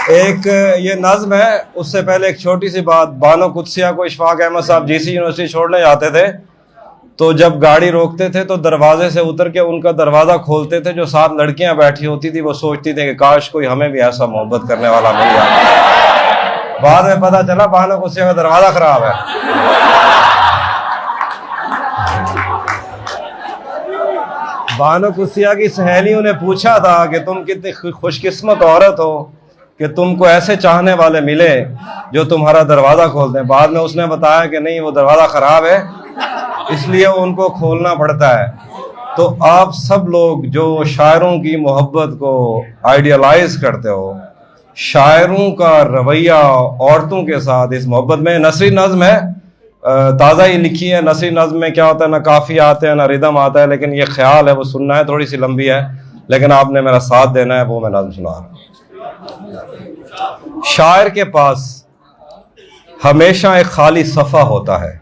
एक ये नज्म है, उससे पहले एक छोटी सी बात। बानो कुदसिया को इशफाक अहमद साहब जीसी यूनिवर्सिटी छोड़ने जाते थे, तो जब गाड़ी रोकते थे तो दरवाजे से उतर के उनका दरवाजा खोलते थे। जो साथ लड़कियां बैठी होती थी वो सोचती थी कि काश कोई हमें भी ऐसा मोहब्बत करने वाला मिल जाए। बाद में पता चला बानो कुदसिया का दरवाजा खराब है। बानो कुदसिया की सहेलियों ने पूछा था कि तुम कितनी खुशकिस्मत औरत हो कि तुमको ऐसे चाहने वाले मिले जो तुम्हारा दरवाज़ा खोल दें। बाद में उसने बताया कि नहीं, वो दरवाज़ा ख़राब है, इसलिए उनको खोलना पड़ता है। तो आप सब लोग जो शायरों की मोहब्बत को आइडियलाइज करते हो, शायरों का रवैया औरतों के साथ इस मोहब्बत में, नसरी नज़्म है, ताज़ा ही लिखी है। नसरी नज़्म में क्या होता है, ना काफ़ी आते हैं ना रिदम आता है, लेकिन ये ख्याल है वो सुनना है। थोड़ी सी लंबी है लेकिन आपने मेरा साथ देना है, वो मैं नज़्म सुना रहा हूँ। शायर के पास हमेशा एक खाली सफ़ा होता है,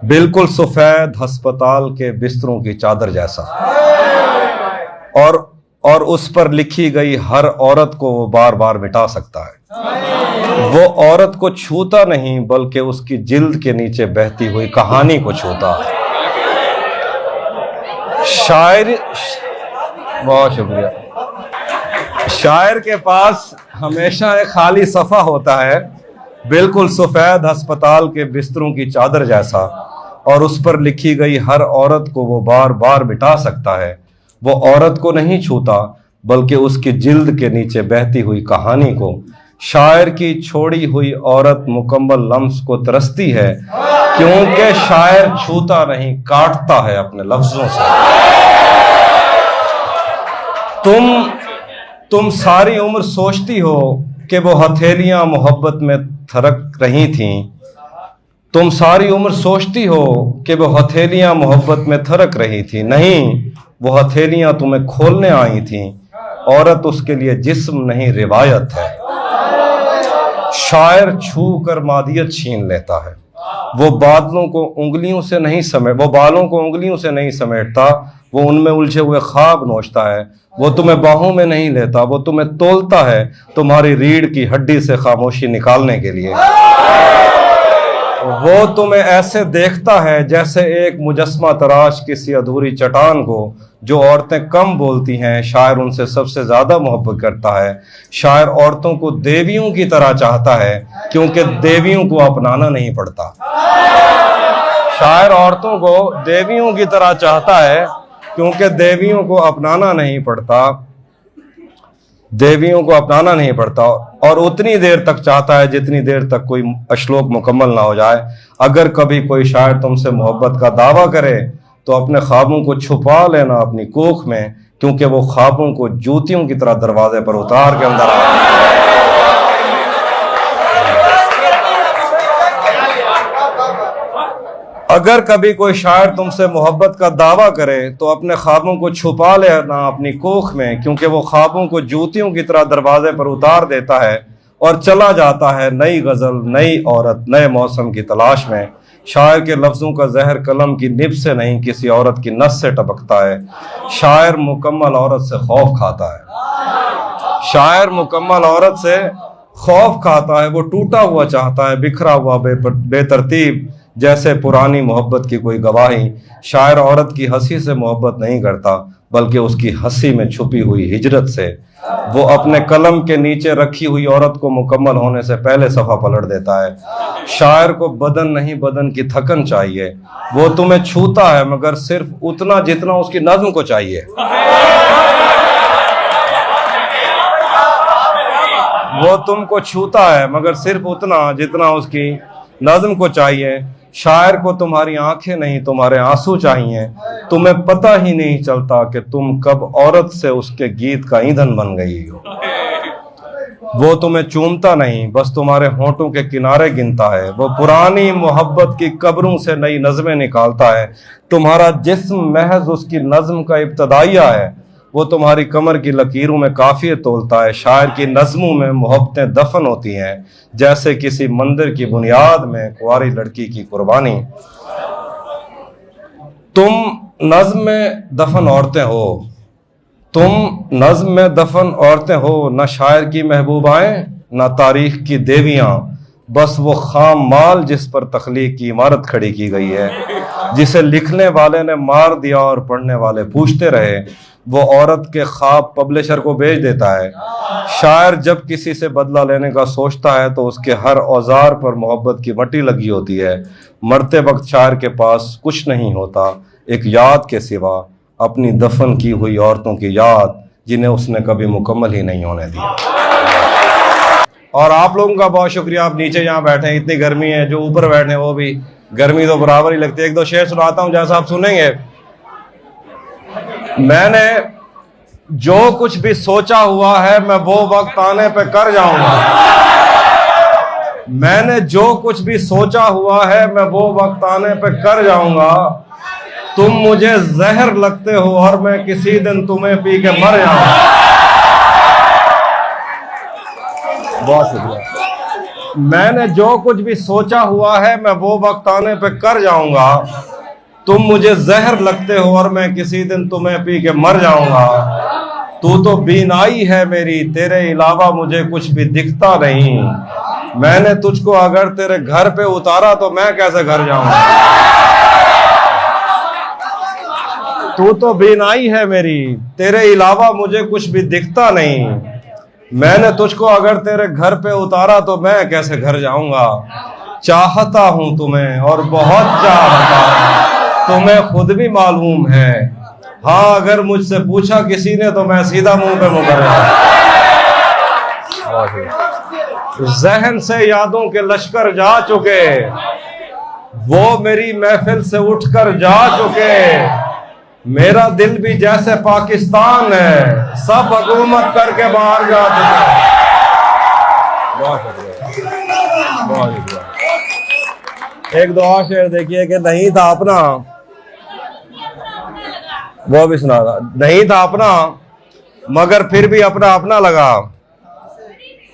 बिल्कुल सफ़ेद हस्पताल के बिस्तरों की चादर जैसा, और उस पर लिखी गई हर औरत को वो बार बार मिटा सकता है। वो औरत को छूता नहीं बल्कि उसकी जिल्द के नीचे बहती हुई कहानी को छूता है। शायर, बहुत शुक्रिया। शायर के पास हमेशा एक खाली सफ़ा होता है, बिल्कुल सफ़ेद हस्पताल के बिस्तरों की चादर जैसा, और उस पर लिखी गई हर औरत को वो बार बार मिटा सकता है। वो औरत को नहीं छूता बल्कि उसकी जिल्द के नीचे बहती हुई कहानी को। शायर की छोड़ी हुई औरत मुकम्मल लम्स को तरसती है, क्योंकि शायर छूता नहीं, काटता है अपने लफ्जों से। तुम सारी उम्र सोचती हो कि वो हथेलियां मोहब्बत में थरक रही थीं। तुम सारी उम्र सोचती हो कि वो हथेलियां मोहब्बत में थरक रही थी। नहीं, वो हथेलियां तुम्हें खोलने आई थीं। औरत उसके लिए जिस्म नहीं, रिवायत है। शायर छू कर मादियत छीन लेता है। वो बालों को उंगलियों से नहीं समेटता, वो उनमें उलझे हुए ख्वाब नोचता है। वो तुम्हें बाहों में नहीं लेता, वो तुम्हें तोलता है तुम्हारी रीढ़ की हड्डी से खामोशी निकालने के लिए। वो तुम्हें ऐसे देखता है जैसे एक मुजस्मा तराश किसी अधूरी चट्टान को। जो औरतें कम बोलती हैं, शायर उनसे सबसे ज्यादा मोहब्बत करता है। शायर औरतों को देवियों की तरह चाहता है, क्योंकि देवियों को अपनाना नहीं पड़ता। शायर औरतों को देवियों की तरह चाहता है, क्योंकि देवियों को अपनाना नहीं पड़ता, और उतनी देर तक चाहता है जितनी देर तक कोई श्लोक मुकम्मल ना हो जाए। अगर कभी कोई शायर तुमसे मोहब्बत का दावा करे तो अपने ख्वाबों को छुपा लेना अपनी कोख में, क्योंकि वो ख्वाबों को जूतियों की तरह दरवाजे पर उतार के अंदर आ। अगर कभी कोई शायर तुमसे मोहब्बत का दावा करे तो अपने ख्वाबों को छुपा लेना अपनी कोख में, क्योंकि वो ख्वाबों को जूतियों की तरह दरवाजे पर उतार देता है और चला जाता है नई गज़ल, नई औरत, नए मौसम की तलाश में। शायर के लफ्ज़ों का जहर कलम की निब से नहीं, किसी औरत की नस से टपकता है। शायर मुकम्मल औरत से खौफ खाता है। शायर मुकम्मल औरत से खौफ खाता है। वो टूटा हुआ चाहता है, बिखरा हुआ बेतरतीब, जैसे पुरानी मोहब्बत की कोई गवाही। शायर औरत की हंसी से मोहब्बत नहीं करता बल्कि उसकी हंसी में छुपी हुई हिजरत से। वो अपने कलम के नीचे रखी हुई औरत को मुकम्मल होने से पहले सफ़ा पलट देता है। शायर को बदन नहीं, बदन की थकन चाहिए। वो तुम्हें छूता है मगर सिर्फ उतना जितना उसकी नज़्म को चाहिए। वो तुमको छूता है मगर सिर्फ उतना जितना उसकी नज़्म को चाहिए। शायर को तुम्हारी आंखें नहीं, तुम्हारे आंसू चाहिए। तुम्हें पता ही नहीं चलता कि तुम कब औरत से उसके गीत का ईंधन बन गई हो। वो तुम्हें चूमता नहीं, बस तुम्हारे होंठों के किनारे गिनता है। वो पुरानी मोहब्बत की कब्रों से नई नज़में निकालता है। तुम्हारा जिस्म महज उसकी नज़्म का इब्तदाइया है। वो तुम्हारी कमर की लकीरों में काफिये तोलता है। शायर की नज़्मों में मोहब्बतें दफन होती हैं, जैसे किसी मंदिर की बुनियाद में कुंवारी लड़की की कुर्बानी। तुम नज़्म में दफन औरतें हो, तुम नज़्म में दफन औरतें हो, न शायर की महबूबाएं न तारीख की देवियां, बस वो खाम माल जिस पर तख्लीक की इमारत खड़ी की गई है, जिसे लिखने वाले ने मार दिया और पढ़ने वाले पूछते रहे। वो औरत के ख्वाब पब्लिशर को बेच देता है। शायर जब किसी से बदला लेने का सोचता है तो उसके हर औजार पर मोहब्बत की मट्टी लगी होती है। मरते वक्त शायर के पास कुछ नहीं होता एक याद के सिवा, अपनी दफन की हुई औरतों की याद, जिन्हें उसने कभी मुकम्मल ही नहीं होने दिया। और आप लोगों का बहुत शुक्रिया, आप नीचे यहाँ बैठे हैं, इतनी गर्मी है, जो ऊपर बैठे हैं वो भी गर्मी तो बराबर ही लगती है। एक दो शेर सुनाता हूँ जैसा आप सुनेंगे। मैंने जो कुछ भी सोचा हुआ है मैं वो वक्त आने पे कर जाऊंगा। मैंने जो कुछ भी सोचा हुआ है मैं वो वक्त आने पे कर जाऊंगा। तुम मुझे जहर लगते हो और मैं किसी दिन तुम्हें पी के मर जाऊंगा। बहुत शुक्रिया। मैंने जो कुछ भी सोचा हुआ है मैं वो वक्त आने पे कर जाऊंगा। तुम मुझे जहर लगते हो और मैं किसी दिन तुम्हें पी के मर जाऊंगा। तू तो बीनाई है मेरी, तेरे अलावा मुझे कुछ भी दिखता नहीं। मैंने तुझको अगर तेरे घर पे उतारा तो मैं कैसे घर जाऊंगा। तू तो बीनाई है मेरी, तेरे अलावा मुझे कुछ भी दिखता नहीं। मैंने तुझको अगर तेरे घर पे उतारा तो मैं कैसे घर जाऊंगा। चाहता हूं तुम्हें और बहुत चाहता हूं, तुम्हें खुद भी मालूम है। हाँ, अगर मुझसे पूछा किसी ने तो मैं सीधा मुंह पे मुकर जहन से यादों के लश्कर जा चुके, वो मेरी महफिल से उठकर जा चुके। मेरा दिल भी जैसे पाकिस्तान है, सब हुकूमत करके बाहर जा चुके। बहुत शुक्रिया, बहुत शुक्रिया। एक दो और शेर देखिए कि नहीं था अपना, वो भी सुना था। नहीं था अपना मगर फिर भी अपना अपना लगा,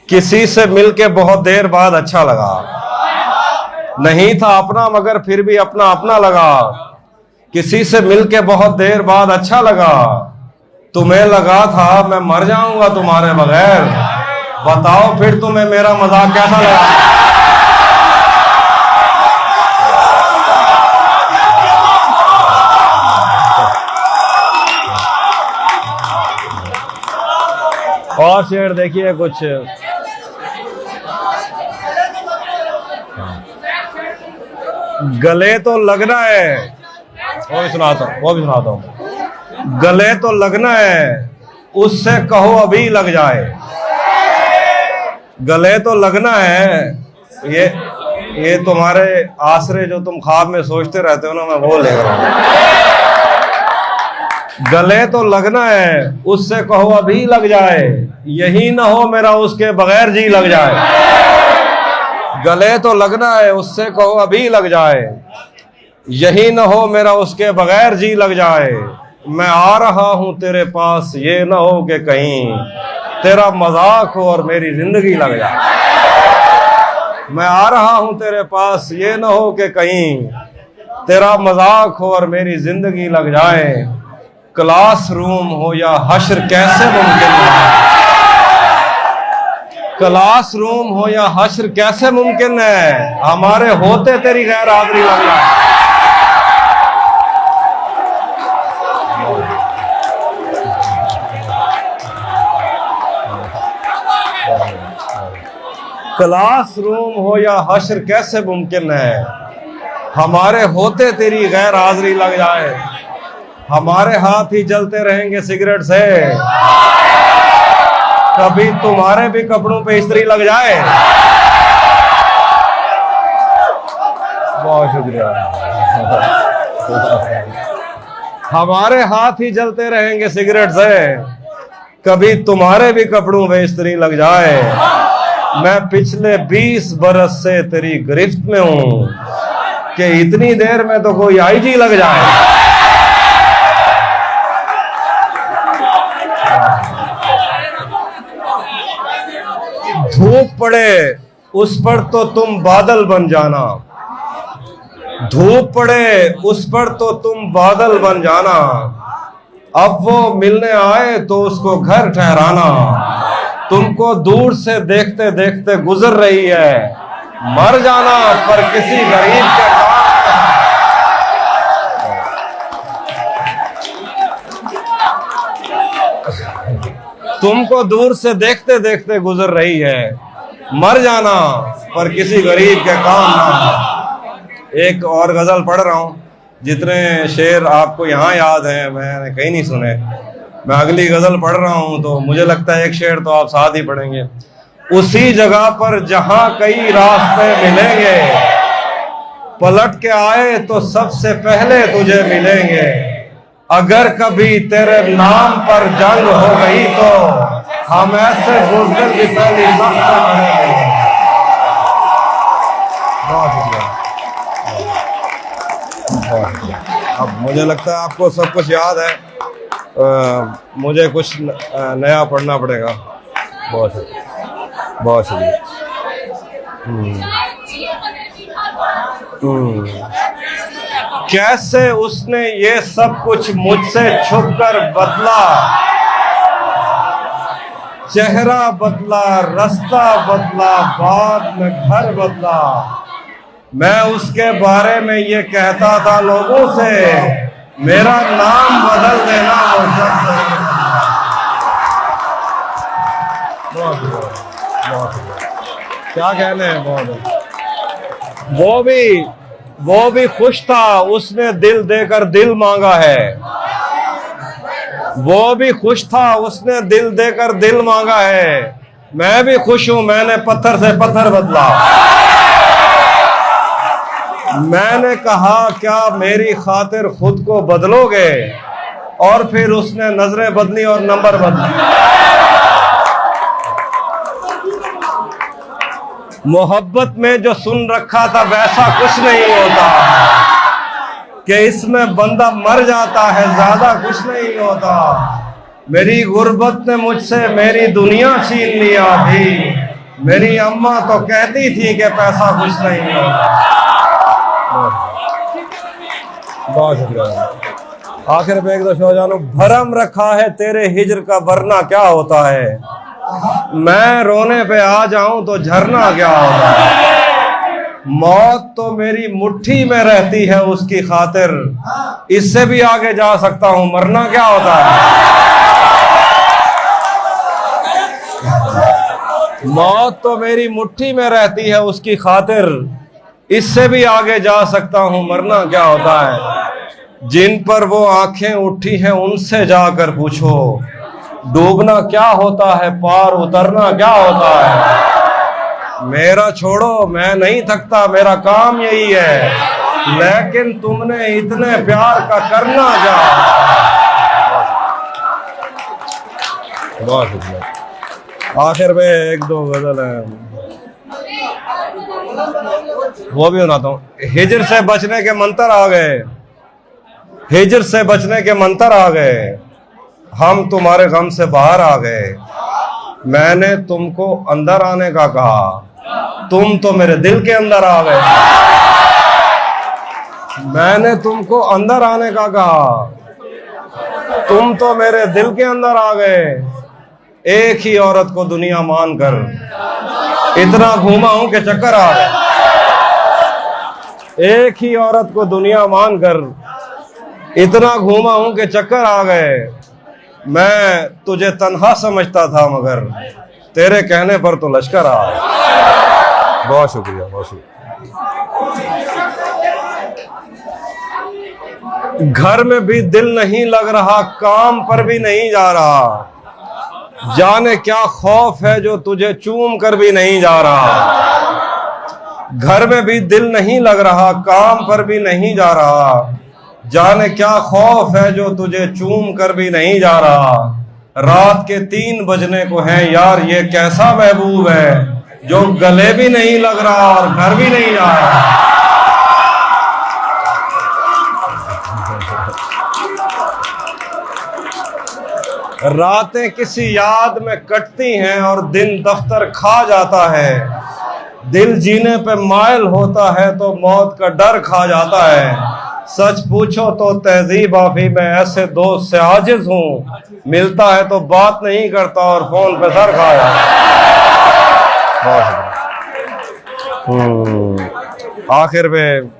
किसी से मिलके बहुत देर बाद अच्छा लगा। नहीं था अपना मगर फिर भी अपना अपना लगा, किसी से मिलके बहुत देर बाद अच्छा लगा। तुम्हें लगा था मैं मर जाऊंगा तुम्हारे बगैर, बताओ फिर तुम्हें मेरा मजाक कैसा लगा। और शेर देखिए कुछ। गले तो लगना है, वो भी सुनाता हूँ। गले तो लगना है, उससे कहो अभी लग जाए। गले तो लगना है, ये तुम्हारे आसरे जो तुम ख्वाब में सोचते रहते हो ना, मैं वो ले रहा हूँ। गले तो लगना है, उससे कहो अभी लग जाए। यही ना हो मेरा उसके बगैर जी लग जाए। गले तो लगना है, उससे कहो अभी लग जाए। यही ना हो मेरा उसके बगैर जी लग जाए। मैं आ रहा हूं तेरे पास, ये ना हो कि कहीं तेरा मजाक हो और मेरी जिंदगी लग जाए। मैं आ रहा हूं तेरे पास, ये ना हो कि कहीं तेरा मजाक हो और मेरी जिंदगी लग जाए। क्लासरूम हो या हश्र कैसे मुमकिन है, क्लासरूम हो या हश्र कैसे मुमकिन है, हमारे होते तेरी गैर हाजिरी लग जाए। क्लासरूम हो या हश्र कैसे मुमकिन है, हमारे होते तेरी गैर हाजिरी लग जाए। हमारे हाथ ही जलते रहेंगे सिगरेट से, कभी तुम्हारे भी कपड़ों पे इस्त्री लग जाए। बहुत शुक्रिया। हमारे हाथ ही जलते रहेंगे सिगरेट से, कभी तुम्हारे भी कपड़ों पे इस्त्री लग जाए। मैं पिछले 20 बरस से तेरी गिरफ्त में हूं कि इतनी देर में तो कोई आईजी लग जाए। धूप पड़े उस पर तो तुम बादल बन जाना, धूप पड़े उस पर तो तुम बादल बन जाना। अब वो मिलने आए तो उसको घर ठहराना, तुमको दूर से देखते देखते गुजर रही है, मर जाना पर किसी गरीब के तुमको दूर से देखते देखते गुजर रही है, मर जाना पर किसी गरीब के काम ना। एक और गजल पढ़ रहा हूँ, जितने शेर आपको यहाँ याद हैं मैंने कहीं नहीं सुने। मैं अगली गजल पढ़ रहा हूँ तो मुझे लगता है एक शेर तो आप साथ ही पढ़ेंगे। उसी जगह पर जहां कई रास्ते मिलेंगे, पलट के आए तो सबसे पहले तुझे मिलेंगे। अगर कभी तेरे नाम पर जंग हो गई तो हम ऐसे बुज़दिल की पहली सख्त करेंगे। अब मुझे लगता है आपको सब कुछ याद है, मुझे कुछ नया पढ़ना पड़ेगा। बहुत शुक्रिया, बहुत शुक्रिया। कैसे उसने ये सब कुछ मुझसे छुपकर बदला, चेहरा बदला, रास्ता बदला, बाद में घर बदला। मैं उसके बारे में ये कहता था लोगों से, मेरा नाम बदल देना वो शख्स। बहुत क्या कहने हैं, बहुत। वो भी खुश था, उसने दिल देकर दिल मांगा है। वो भी खुश था, उसने दिल देकर दिल मांगा है। मैं भी खुश हूं, मैंने पत्थर से पत्थर बदला। मैंने कहा क्या मेरी खातिर खुद को बदलोगे, और फिर उसने नजरें बदली और नंबर बदला। मोहब्बत में जो सुन रखा था वैसा कुछ नहीं होता, कि इसमें बंदा मर जाता है, ज्यादा कुछ नहीं होता। मेरी गुर्बत ने मुझसे मेरी दुनिया छीन लिया भी, मेरी अम्मा तो कहती थी कि पैसा कुछ नहीं होता। बहुत शुक्रिया। आखिर में एक दो शो जानू, भरम रखा है तेरे हिजर का वरना क्या होता है, मैं रोने पे आ जाऊं तो झरना क्या होता है। मौत तो मेरी मुट्ठी में रहती है उसकी खातिर, इससे भी आगे जा सकता हूं, मरना क्या होता है। मौत तो मेरी मुट्ठी में रहती है उसकी खातिर, इससे भी आगे जा सकता हूं, मरना क्या होता है। जिन पर वो आंखें उठी हैं उनसे जाकर पूछो, डूबना क्या होता है, पार उतरना क्या होता है। मेरा छोड़ो, मैं नहीं थकता, मेरा काम यही है, लेकिन तुमने इतने प्यार का करना क्या। बहुत शुक्रिया। आखिर में एक दो गजल है, वो भी सुनाता हूँ। हिजर से बचने के मंत्र आ गए, हिजर से बचने के मंत्र आ गए, हम तुम्हारे गम से बाहर आ गए। मैंने तुमको अंदर आने का कहा, तुम तो मेरे दिल के अंदर आ गए। मैंने तुमको अंदर आने का कहा, तुम तो मेरे दिल के अंदर आ गए। एक ही औरत को दुनिया मानकर इतना घूमा हूं कि चक्कर आ गए। एक ही औरत को दुनिया मानकर इतना घूमा हूं कि चक्कर आ गए। मैं तुझे तन्हा समझता था मगर तेरे कहने पर तो लश्कर आ गया। बहुत शुक्रिया, बहुत शुक्रिया। घर में भी दिल नहीं लग रहा, काम पर भी नहीं जा रहा, जाने क्या खौफ है जो तुझे चूम कर भी नहीं जा रहा। घर में भी दिल नहीं लग रहा, काम पर भी नहीं जा रहा, जाने क्या खौफ है जो तुझे चूम कर भी नहीं जा रहा। रात के 3 बजने को है यार, ये कैसा महबूब है जो गले भी नहीं लग रहा और घर भी नहीं जा रहा। रातें किसी याद में कटती हैं और दिन दफ्तर खा जाता है। दिल जीने पे मायल होता है तो मौत का डर खा जाता है। सच पूछो तो तहजीब आफी में ऐसे दोस्त से आजिज हूँ, मिलता है तो बात नहीं करता और फोन पे सर खाया। आखिर में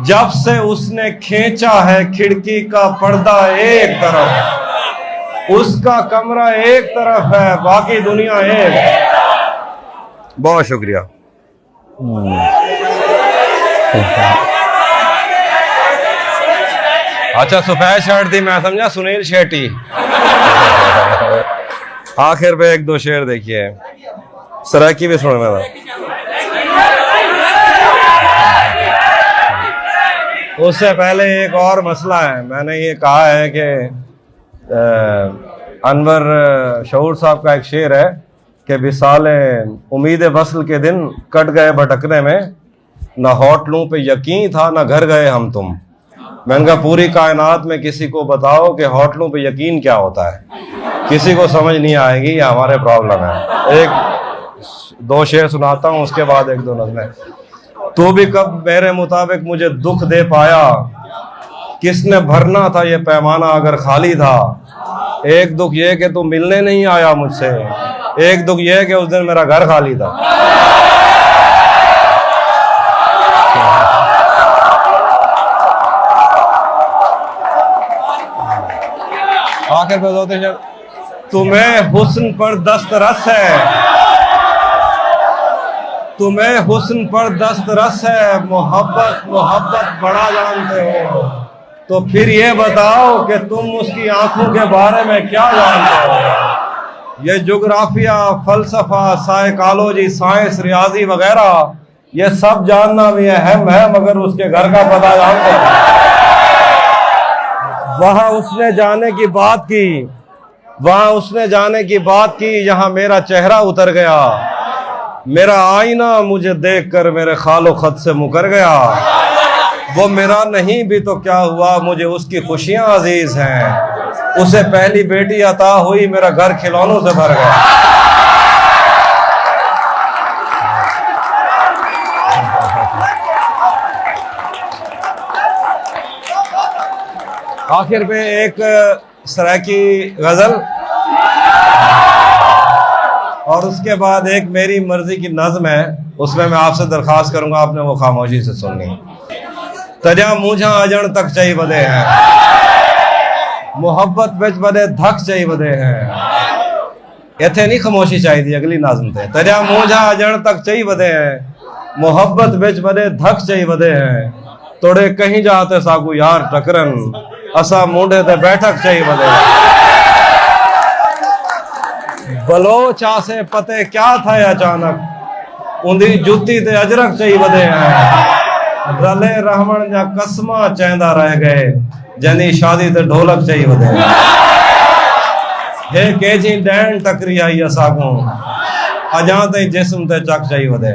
जब से उसने खींचा है खिड़की का पर्दा एक तरफ, उसका कमरा एक तरफ है, बाकी दुनिया एक। बहुत शुक्रिया। अच्छा, सफेद शर्ट थी, मैं समझा सुनील शेट्टी। आखिर पे एक दो शेर देखिए, सराकी भी सुनना था। उससे पहले एक और मसला है। मैंने ये कहा है कि अनवर शऊर साहब का एक शेर है कि विसाले उम्मीद वसल के दिन कट गए भटकने में, ना होटलों पे यकीन था ना घर गए हम तुम। मैंने कहा पूरी कायनात में किसी को बताओ कि होटलों पे यकीन क्या होता है, किसी को समझ नहीं आएगी, ये हमारे प्रॉब्लम है। एक दो शेर सुनाता हूँ, उसके बाद एक दो नज़में। तू भी कब मेरे मुताबिक मुझे दुख दे पाया, किसने भरना था ये पैमाना अगर खाली था। एक दुख ये कि तू मिलने नहीं आया मुझसे, एक दुख ये कि उस दिन मेरा घर खाली था। आखिर पे होते हैं, तुम्हें हुस्न पर दस्तरस है, तुम्हें हुस्न पर दस्तरस है, मोहब्बत मोहब्बत बड़ा जानते हो, तो फिर ये बताओ कि तुम उसकी आंखों के बारे में क्या जानते हो। ये जोग्राफिया, फलसफा, साइकोलॉजी, साइंस, रियाजी वगैरह ये सब जानना भी अहम है, मगर उसके घर का पता जानते हो। वहां उसने जाने की बात की, वहां उसने जाने की बात की जहां मेरा चेहरा उतर गया, मेरा आईना मुझे देखकर मेरे खालो खत से मुकर गया। वो मेरा नहीं भी तो क्या हुआ, मुझे उसकी खुशियां अजीज हैं। उसे पहली बेटी अता हुई, मेरा घर खिलौनों से भर गया। आखिर पे एक सराकी गजल और उसके बाद एक मेरी मर्जी की नज्म है, उसमें मैं आपसे दरखास्त करूंगा आपने वो खामोशी से सुननी। तजा मुझा अजण तक चाहिए बदे हैं, मोहब्बत बिच बदे धक चाहिए बदे हैं। इथे नहीं खामोशी चाहिए, अगली नज्म थे। तजा मुझा अजण तक चाहिए बदे हैं, मोहब्बत बिच बदे धक चाहिए बदे हैं। तोड़े कहीं जाते साकू यार टकरन, असा मुंडे ते बैठक चाहिए बदे। बलोचा से पते क्या था अचानक, उंदी जुती ते अजरक चाहिए बदे हैं। रले रहमन जा कसमा चेंदा रह गए, जनी शादी ते ढोलक चाहिए बदे। हे केजी डैन टकरी आई असागो, अजा ते जिस्म ते चक चाहिए बदे।